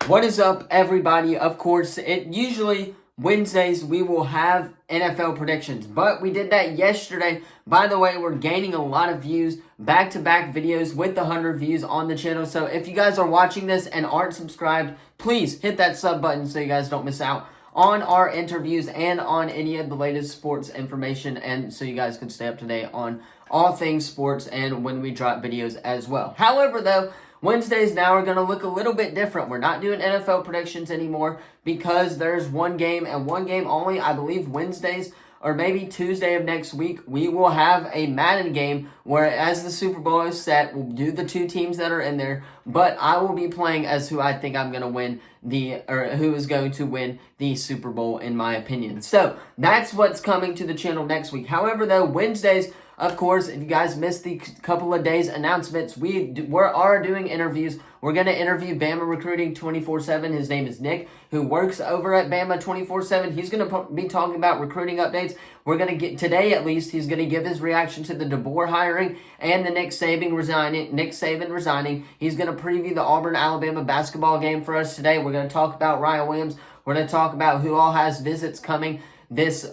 What is up, everybody? Of course, usually Wednesdays we will have NFL predictions, but we did that yesterday. By the way, we're gaining a lot of views, back-to-back videos with the 100 views on the channel. So if you guys are watching this and aren't subscribed, please hit that sub button so you guys don't miss out on our interviews and on any of the latest sports information, and so you guys can stay up to date on all things sports and when we drop videos as well. However, though, Wednesdays now are going to look a little bit different. We're not doing NFL predictions anymore because there's one game and one game only. I believe Wednesdays or maybe Tuesday of next week, we will have a Madden game where, as the Super Bowl is set, we'll do the two teams that are in there, but I will be playing as who I think I'm going to win who is going to win the Super Bowl, in my opinion. So that's what's coming to the channel next week. However, though, Wednesdays, of course, if you guys missed the couple of days announcements, we are doing interviews. We're going to interview Bama Recruiting 24/7. His name is Nick, who works over at Bama 24/7. He's going to be talking about recruiting updates. We're going to get, today at least, he's going to give his reaction to the DeBoer hiring and the Nick Saban resigning. He's going to preview the Auburn-Alabama basketball game for us today. We're going to talk about Ryan Williams. We're going to talk about who all has visits coming this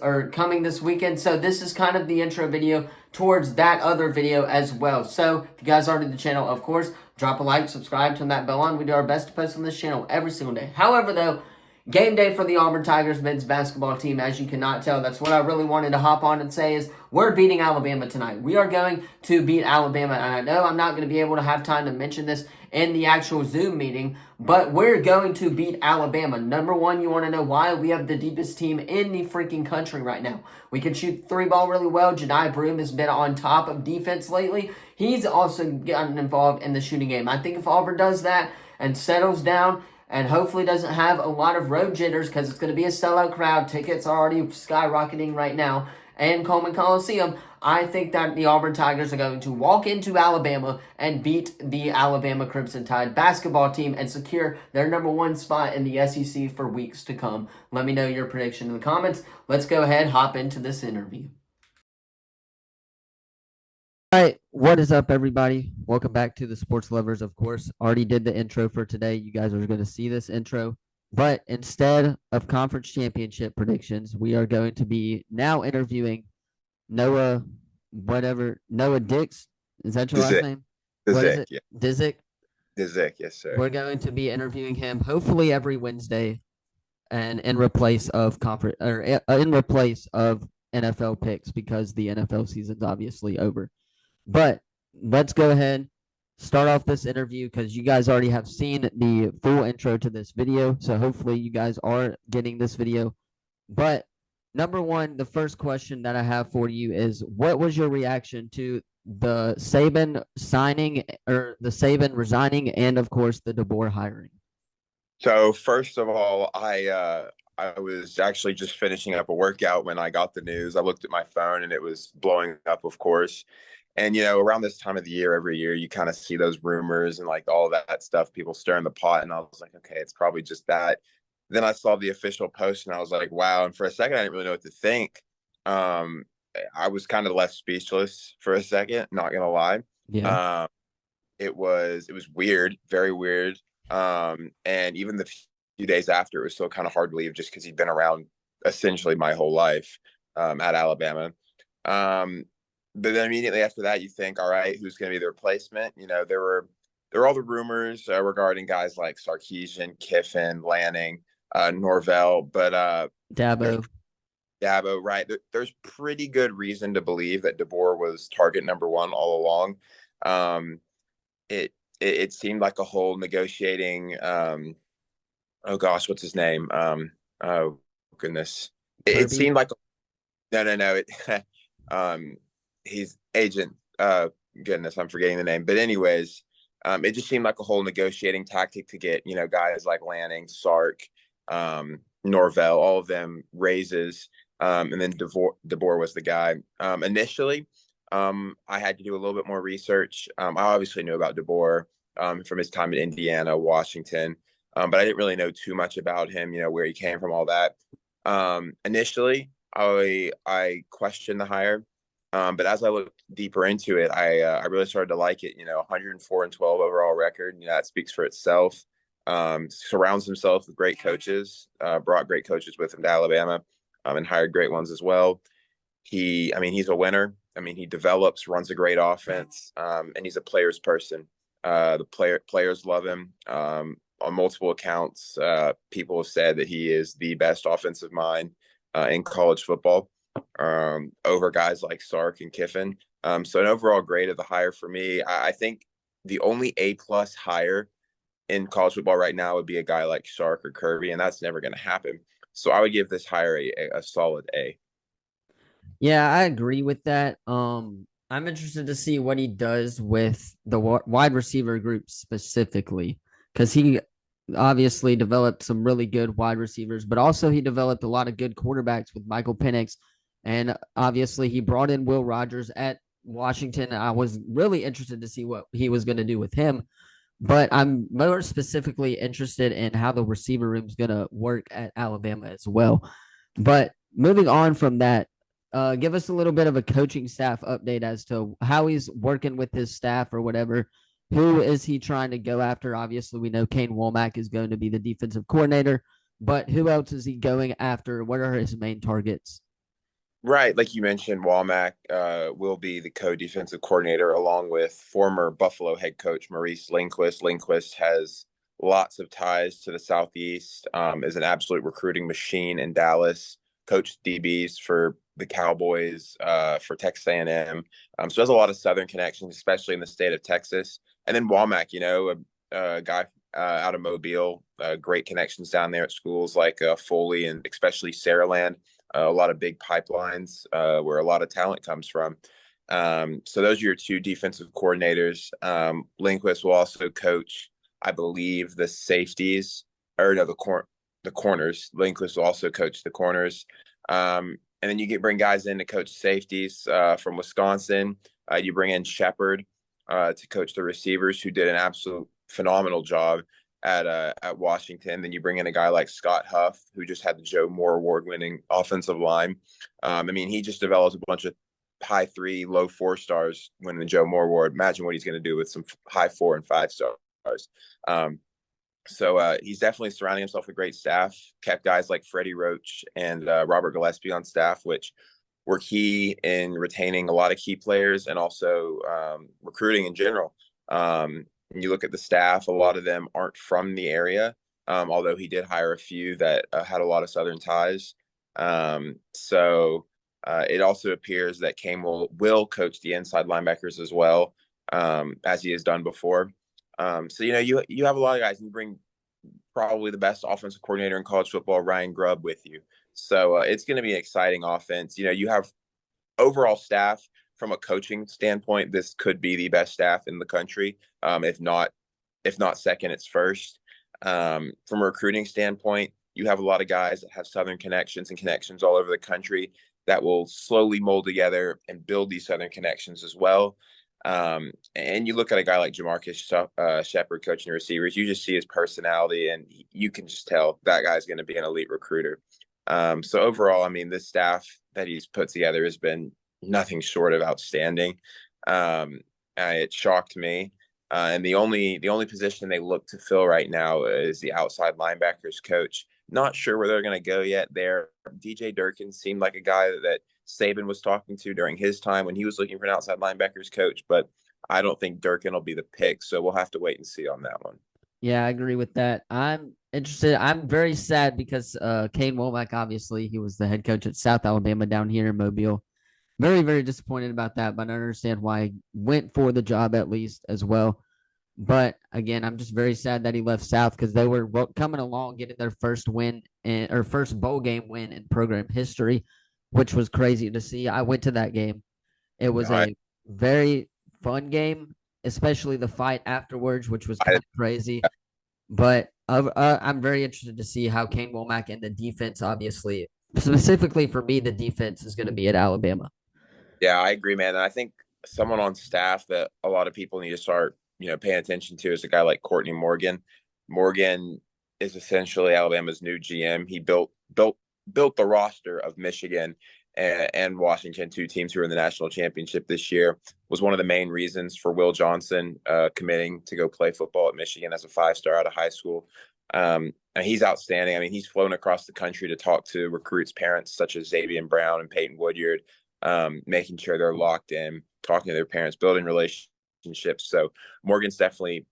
weekend. So this is kind of the intro video towards that other video as well. So if you guys are new to the channel, of course, drop a like, subscribe, turn that bell on. We do our best to post on this channel every single day. However, though, game day for the Auburn Tigers men's basketball team, as you cannot tell. That's what I really wanted to hop on and say is we're beating Alabama tonight. We are going to beat Alabama, and I know I'm not going to be able to have time to mention this in the actual Zoom meeting, but we're going to beat Alabama. Number one, you want to know why? We have the deepest team in the freaking country right now. We can shoot three ball really well. Jedi Broom has been on top of defense lately. He's also gotten involved in the shooting game. I think if Auburn does that and settles down and hopefully doesn't have a lot of road jitters, because it's going to be a sellout crowd. Tickets are already skyrocketing right now. And Coleman Coliseum, I think that the Auburn Tigers are going to walk into Alabama and beat the Alabama Crimson Tide basketball team and secure their number one spot in the SEC for weeks to come. Let me know your prediction in the comments. Let's go ahead, hop into this interview. All right, what is up, everybody? Welcome back to the Sports Lovers, of course. Already did the intro for today. You guys are going to see this intro. But instead of conference championship predictions, we are going to be now interviewing Noah Dix. Is that your last name? What is it? Yeah. Dzik? Dzik, yes, sir. We're going to be interviewing him hopefully every Wednesday, and in replace of NFL picks, because the NFL season's obviously over. But let's go ahead, start off this interview, because you guys already have seen the full intro to this video. So hopefully you guys are getting this video. But number one, the first question that I have for you is, what was your reaction to the Saban signing, or the Saban resigning, and of course the DeBoer hiring? So first of all, I was actually just finishing up a workout when I got the news. I looked at my phone and it was blowing up, of course. And, around this time of the year, every year, you kind of see those rumors and like all that stuff, people stirring the pot. And I was like, okay, it's probably just that. Then I saw the official post and I was like, wow. And for a second, I didn't really know what to think. I was kind of left speechless for a second, not going to lie. Yeah. It was weird, very weird. And even the few days after, it was still kind of hard to believe, just because he'd been around essentially my whole life at Alabama. But then immediately after that, you think, all right, who's going to be the replacement? There were all the rumors regarding guys like Sarkisian, Kiffin, Lanning, Norvell, but Dabo, right. There's pretty good reason to believe that DeBoer was target number one all along. It seemed like a whole negotiating. Oh gosh, what's his name? Oh goodness, it seemed like no. He's agent. Goodness, I'm forgetting the name. But anyways, it just seemed like a whole negotiating tactic to get guys like Lanning, Sark, Norvell, all of them raises. And then DeBoer was the guy. Initially, I had to do a little bit more research. I obviously knew about DeBoer from his time in Indiana, Washington, but I didn't really know too much about him, where he came from, all that. Initially, I questioned the hire, but as I looked deeper into it, I really started to like it. 104-12 overall record. That speaks for itself. Surrounds himself with great coaches, brought great coaches with him to Alabama, and hired great ones as well. He's a winner. He develops, runs a great offense, and he's a player's person. The players love him. On multiple accounts, people have said that he is the best offensive mind in college football, over guys like Sark and Kiffin. So an overall grade of the hire for me. I think the only A+ hire in college football right now would be a guy like Sark or Kirby, and that's never going to happen. So I would give this hire a solid A. Yeah, I agree with that. I'm interested to see what he does with the wide receiver group specifically, because he obviously developed some really good wide receivers, but also he developed a lot of good quarterbacks with Michael Penix, and obviously he brought in Will Rogers at Washington. I was really interested to see what he was going to do with him, but I'm more specifically interested in how the receiver room is going to work at Alabama as well. But moving on from that, give us a little bit of a coaching staff update as to how he's working with his staff or whatever. Who is he trying to go after? Obviously, we know Kane Womack is going to be the defensive coordinator, but who else is he going after? What are his main targets? Right, like you mentioned, Walmack will be the co-defensive coordinator along with former Buffalo head coach Maurice Lindquist. Lindquist has lots of ties to the Southeast, is an absolute recruiting machine in Dallas, coached DBs for the Cowboys, for Texas A&M. So has a lot of Southern connections, especially in the state of Texas. And then Walmack, a guy out of Mobile, great connections down there at schools like Foley and especially Saraland, a lot of big pipelines where a lot of talent comes from. So those are your two defensive coordinators. Lindquist will also coach, I believe, the safeties, or no, the corners. Lindquist will also coach the corners. And then you bring guys in to coach safeties from Wisconsin. You bring in Shepard to coach the receivers, who did an absolute phenomenal job at Washington. Then you bring in a guy like Scott Huff, who just had the Joe Moore award-winning offensive line. He just developed a bunch of high 3, low 4 stars winning the Joe Moore Award. Imagine what he's going to do with some high 4 and 5 stars. So he's definitely surrounding himself with great staff. Kept guys like Freddie Roach and Robert Gillespie on staff, which were key in retaining a lot of key players and also recruiting in general. You look at the staff, a lot of them aren't from the area, although he did hire a few that had a lot of Southern ties. So it also appears that Kane will coach the inside linebackers as well, as he has done before. So you have a lot of guys. You bring probably the best offensive coordinator in college football, Ryan Grubb, with you. So it's going to be an exciting offense. You have overall staff. From a coaching standpoint, this could be the best staff in the country. If not second, it's first. From a recruiting standpoint, you have a lot of guys that have Southern connections and connections all over the country that will slowly mold together and build these Southern connections as well. And you look at a guy like Jamarcus Shepard coaching the receivers, you just see his personality, and you can just tell that guy's going to be an elite recruiter. So overall, this staff that he's put together has been nothing short of outstanding. It shocked me. And the only position they look to fill right now is the outside linebackers coach. Not sure where they're going to go yet there. DJ Durkin seemed like a guy that Saban was talking to during his time when he was looking for an outside linebackers coach, but I don't think Durkin will be the pick. So we'll have to wait and see on that one. Yeah, I agree with that. I'm interested. I'm very sad because Kane Womack, obviously, he was the head coach at South Alabama down here in Mobile. Very, very disappointed about that, but I understand why he went for the job at least as well. But again, I'm just very sad that he left South because they were coming along, getting their first win or first bowl game win in program history, which was crazy to see. I went to that game. It was a very fun game, especially the fight afterwards, which was kind of crazy. But I'm very interested to see how Kane Womack and the defense, obviously, specifically for me, the defense is going to be at Alabama. Yeah, I agree, man. And I think someone on staff that a lot of people need to start, paying attention to is a guy like Courtney Morgan. Morgan is essentially Alabama's new GM. He built the roster of Michigan and Washington, two teams who are in the national championship this year, was one of the main reasons for Will Johnson committing to go play football at Michigan as a 5-star out of high school. And he's outstanding. I mean, he's flown across the country to talk to recruits' parents, such as Xavier Brown and Peyton Woodyard, making sure they're locked in, talking to their parents, building relationships. So Morgan's definitely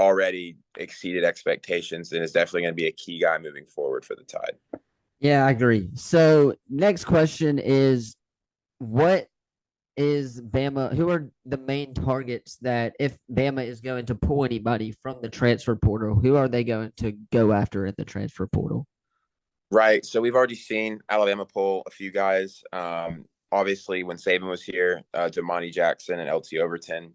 already exceeded expectations and is definitely going to be a key guy moving forward for the Tide. Yeah, I agree. So next question is, what is Bama? Who are the main targets that if Bama is going to pull anybody from the transfer portal, who are they going to go after in the transfer portal? Right. So we've already seen Alabama pull a few guys. Obviously, when Saban was here, Damani Jackson and LT Overton,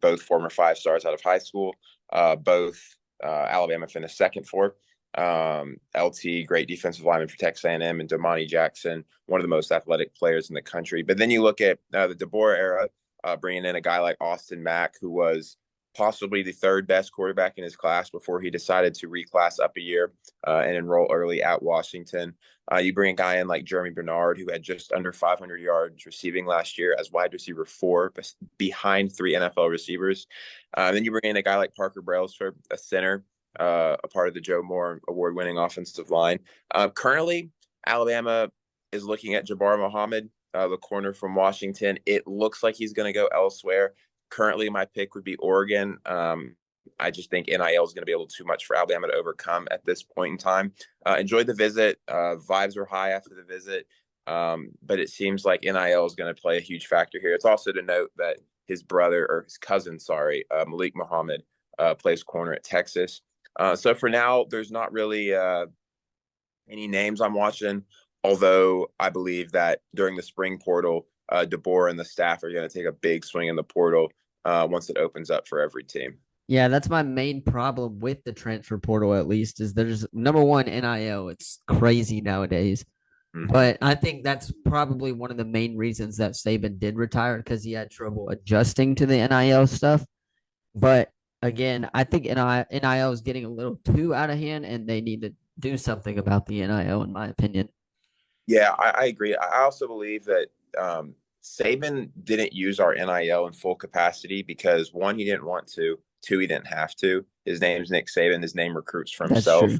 both former 5-stars out of high school, both Alabama finished second for. LT, great defensive lineman for Texas A&M, and Damani Jackson, one of the most athletic players in the country. But then you look at the DeBoer era, bringing in a guy like Austin Mack, who was possibly the third best quarterback in his class before he decided to reclass up a year and enroll early at Washington. You bring a guy in like Jeremy Bernard, who had just under 500 yards receiving last year as wide receiver 4, behind 3 NFL receivers. Then you bring in a guy like Parker Brailsford, a center, a part of the Joe Moore award-winning offensive line. Currently, Alabama is looking at Jabbar Muhammad, the corner from Washington. It looks like he's going to go elsewhere. Currently, my pick would be Oregon. I just think NIL is going to be a little too much for Alabama to overcome at this point in time. Enjoyed the visit. Vibes were high after the visit. But it seems like NIL is going to play a huge factor here. It's also to note that his brother, or his cousin, Malik Muhammad, plays corner at Texas. So for now, there's not really any names I'm watching, although I believe that during the spring portal, DeBoer and the staff are going to take a big swing in the portal once it opens up for every team. Yeah, that's my main problem with the transfer portal, at least, is there's number one, NIL. It's crazy nowadays. Mm-hmm. But I think that's probably one of the main reasons that Saban did retire, because he had trouble adjusting to the NIL stuff. But again, I think NIL is getting a little too out of hand, and they need to do something about the NIL, in my opinion. Yeah, I agree. I also believe that Saban didn't use our NIL in full capacity because, one, he didn't want to. Two, he didn't have to. His name's Nick Saban. His name recruits for himself.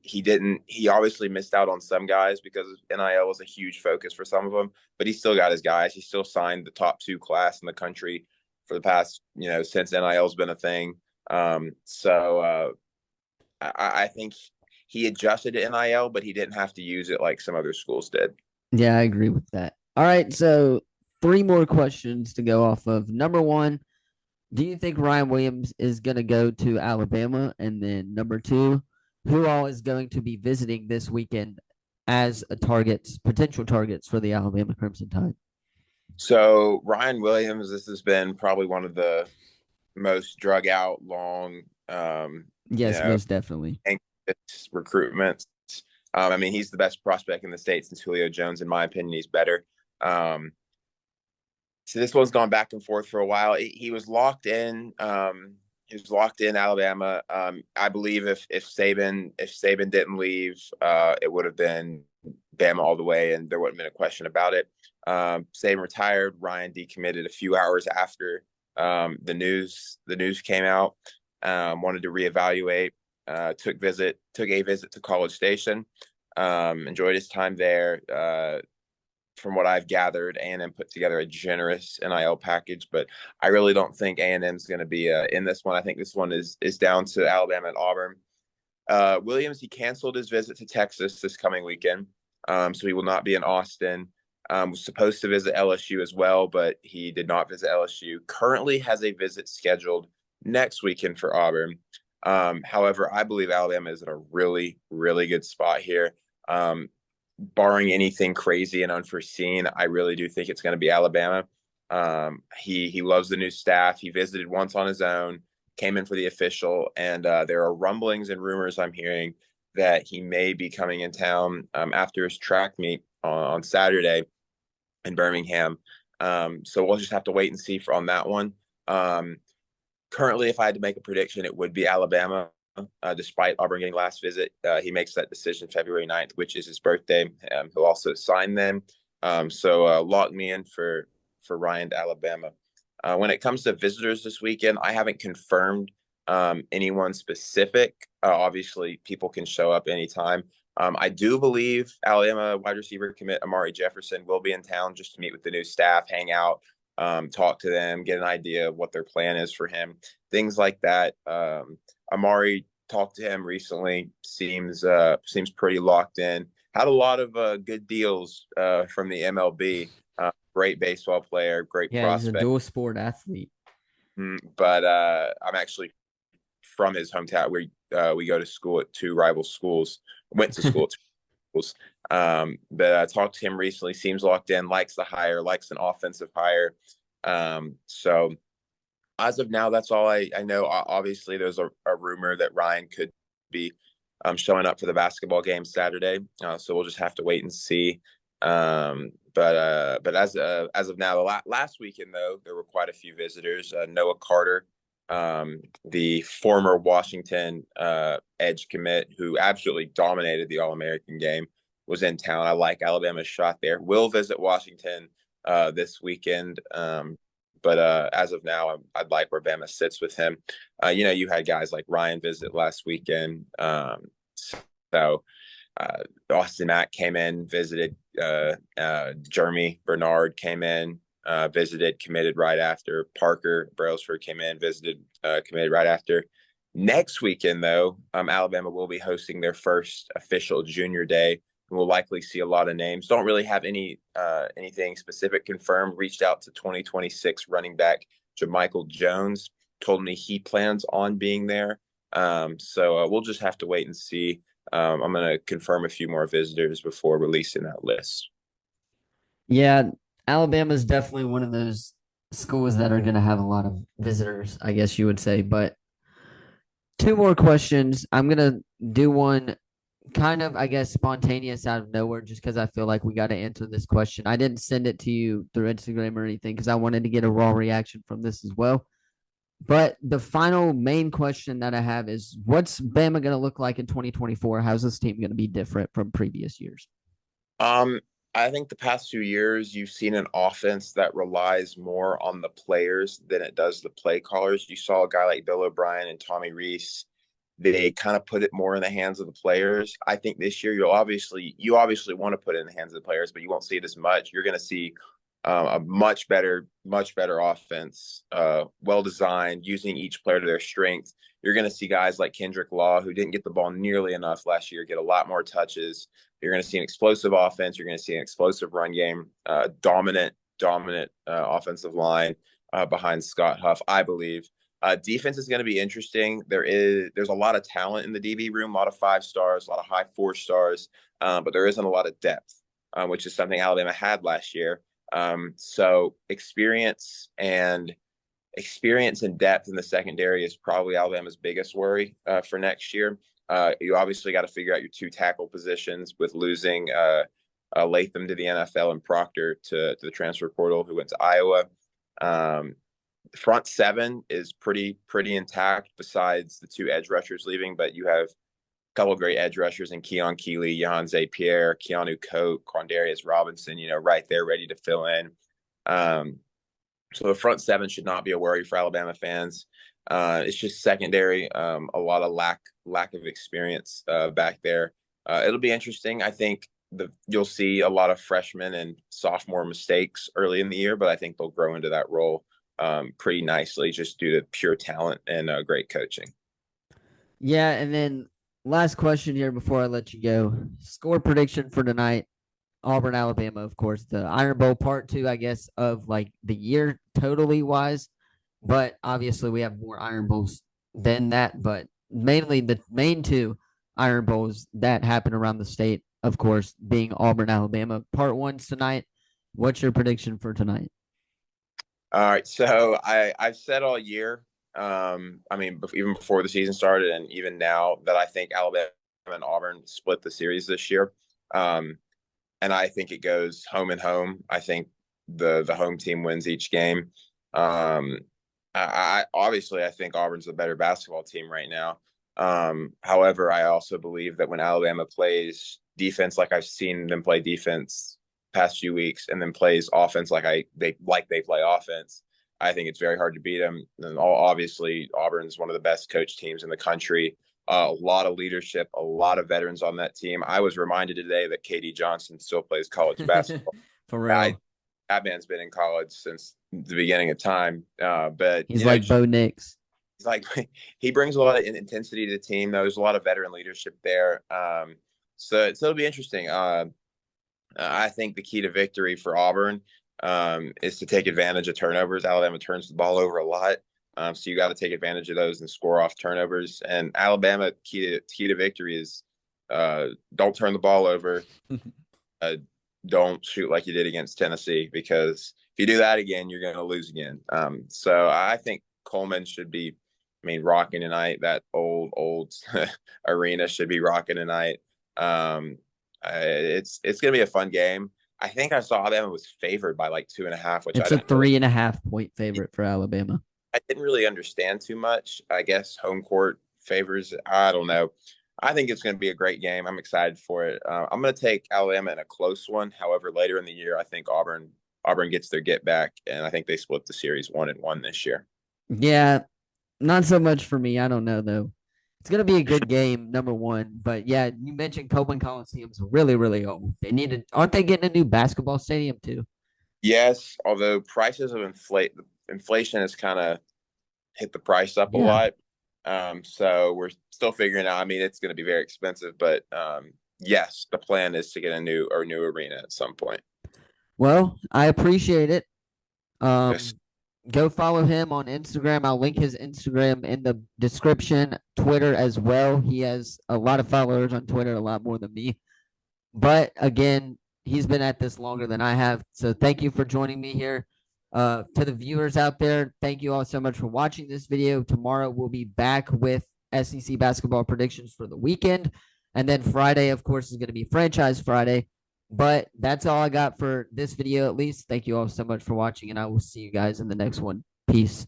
He didn't. He obviously missed out on some guys because NIL was a huge focus for some of them. But he still got his guys. He still signed the top 2 class in the country for the past, since NIL's been a thing. I think he adjusted to NIL, but he didn't have to use it like some other schools did. Yeah, I agree with that. All right, so 3 more questions to go off of. Number 1, do you think Ryan Williams is going to go to Alabama? And then number 2, who all is going to be visiting this weekend as potential targets for the Alabama Crimson Tide? So Ryan Williams, this has been probably one of the most drug out, long, yes, most definitely, recruitments. I mean, he's the best prospect in the state since Julio Jones. In my opinion, he's better. So this one's gone back and forth for a while. He was locked in. He was locked in Alabama. I believe if Saban didn't leave, it would have been Bama all the way, and there wouldn't have been a question about it. Saban retired. Ryan decommitted a few hours after the news came out. Wanted to reevaluate. Took a visit to College Station. Enjoyed his time there. From what I've gathered, A&M put together a generous NIL package, but I really don't think A&M is going to be in this one. I think this one is down to Alabama and Auburn. Williams, he canceled his visit to Texas this coming weekend, so he will not be in Austin. Was supposed to visit LSU as well, but he did not visit LSU. Currently has a visit scheduled next weekend for Auburn. However, I believe Alabama is in a really, really good spot here. Barring anything crazy and unforeseen, I really do think it's going to be Alabama. He loves the new staff. He visited once on his own, came in for the official, and there are rumblings and rumors I'm hearing that he may be coming in town after his track meet on Saturday in Birmingham. So we'll just have to wait and see on that one. Currently, if I had to make a prediction, it would be Alabama. despite Auburn getting last visit. He makes that decision February 9th, which is his birthday. He'll also sign them. So lock me in for Ryan to Alabama. When it comes to visitors this weekend, I haven't confirmed anyone specific. Obviously, people can show up anytime. I do believe Alabama wide receiver commit Amari Jefferson will be in town just to meet with the new staff, hang out, talk to them, get an idea of what their plan is for him, things like that. Amari, talked to him recently, seems pretty locked in. Had a lot of good deals from the MLB. Great baseball player, great Yeah, he's a prospect. dual sport athlete. But I'm actually from his hometown. We go to school at two rival schools. Went to school at two schools. But I talked to him recently. Seems locked in. Likes the hire. Likes an offensive hire. So as of now, that's all I know. Obviously, there's a rumor that Ryan could be showing up for the basketball game Saturday. So we'll just have to wait and see. But as of now, last weekend though, there were quite a few visitors. Noah Carter, the former Washington edge commit, who absolutely dominated the All-American game, was in town. I like Alabama's shot there. Will visit Washington this weekend. But as of now, I'd like where Bama sits with him. You had guys like Ryan visit last weekend. So Austin Mack came in, visited. Jeremy Bernard came in, visited, committed right after. Parker Brailsford came in, visited, committed right after. Next weekend, though, Alabama will be hosting their first official junior day. We'll likely see a lot of names. Don't really have anything specific confirmed. Reached out to 2026 running back JaMichael Jones. Told me he plans on being there. So we'll just have to wait and see. I'm going to confirm a few more visitors before releasing that list. Yeah, Alabama's definitely one of those schools that are going to have a lot of visitors, I guess you would say. But two more questions. I'm going to do one kind of, I guess, spontaneous out of nowhere just because I feel like we got to answer this question. I didn't send it to you through Instagram or anything because I wanted to get a raw reaction from this as well. But the final main question that I have is what's Bama going to look like in 2024? How's this team going to be different from previous years? I think the past 2 years, you've seen an offense that relies more on the players than it does the play callers. You saw a guy like Bill O'Brien and Tommy Rees. They kind of put it more in the hands of the players. I think this year you obviously want to put it in the hands of the players, but you won't see it as much. You're going to see a much better offense, well designed, using each player to their strength. You're going to see guys like Kendrick Law, who didn't get the ball nearly enough last year, get a lot more touches. You're going to see an explosive offense. You're going to see an explosive run game, dominant offensive line behind Scott Huff, I believe. Defense is going to be interesting. There's a lot of talent in the DB room, a lot of 5 stars, a lot of high 4 stars, but there isn't a lot of depth, which is something Alabama had last year. So experience and depth in the secondary is probably Alabama's biggest worry for next year. You obviously got to figure out your 2 tackle positions with losing Latham to the NFL and Proctor to the transfer portal, who went to Iowa. Front 7 is pretty intact besides the 2 edge rushers leaving, but you have a couple of great edge rushers in Keon Keeley, Johan Zapier, Keanu Coate, Quandarius Robinson, right there ready to fill in. So the front 7 should not be a worry for Alabama fans. It's just secondary, a lot of lack of experience back there. It'll be interesting. I think you'll see a lot of freshmen and sophomore mistakes early in the year, but I think they'll grow into that role pretty nicely just due to pure talent and great coaching. Yeah, and then last question here before I let you go. Score prediction for tonight. Auburn, Alabama, of course. The Iron Bowl part 2, I guess, of like the year totally wise. But obviously we have more Iron Bowls than that. But mainly the main 2 Iron Bowls that happen around the state, of course, being Auburn, Alabama. Part 1's tonight. What's your prediction for tonight? All right. So I've said all year, even before the season started and even now, that I think Alabama and Auburn split the series this year. And I think it goes home and home. I think the home team wins each game. I think Auburn's a better basketball team right now. However, I also believe that when Alabama plays defense like I've seen them play defense past few weeks, and then plays offense they play offense, I think it's very hard to beat them. And obviously, Auburn's one of the best coach teams in the country. A lot of leadership, a lot of veterans on that team. I was reminded today that KD Johnson still plays college basketball. For I, real. that man's been in college since the beginning of time. But He's like Bo Nix. he's like he brings a lot of intensity to the team. There's a lot of veteran leadership there. So it'll be interesting. I think the key to victory for Auburn is to take advantage of turnovers. Alabama turns the ball over a lot, so you got to take advantage of those and score off turnovers. And Alabama key to victory is don't turn the ball over. Don't shoot like you did against Tennessee, because if you do that again, you're going to lose again. So I think Coleman should be, rocking tonight. That old arena should be rocking tonight. It's going to be a fun game. I think I saw Alabama was favored by like 2.5, which It's a 3.5 point favorite for Alabama. I didn't really understand too much. I guess home court favors. I don't know. I think it's going to be a great game. I'm excited for it. I'm going to take Alabama in a close one. However, later in the year, I think Auburn gets their get back, and I think they split the series 1-1 this year. Yeah, not so much for me. I don't know though. It's gonna be a good game, number one. But yeah, you mentioned Copeland Coliseum's really, really old. Aren't they getting a new basketball stadium too? Yes, although prices of inflation has kind of hit the price up a Yeah. lot. So we're still figuring out. It's going to be very expensive, but yes, the plan is to get a new arena at some point. Well, I appreciate it. Yes. Go follow him on Instagram. I'll link his Instagram in the description, Twitter as well. He has a lot of followers on Twitter, a lot more than me. But again, he's been at this longer than I have. So thank you for joining me here. To the viewers out there, thank you all so much for watching this video. Tomorrow we'll be back with SEC basketball predictions for the weekend. And then Friday, of course, is going to be Franchise Friday. But that's all I got for this video, at least. Thank you all so much for watching, and I will see you guys in the next one. Peace.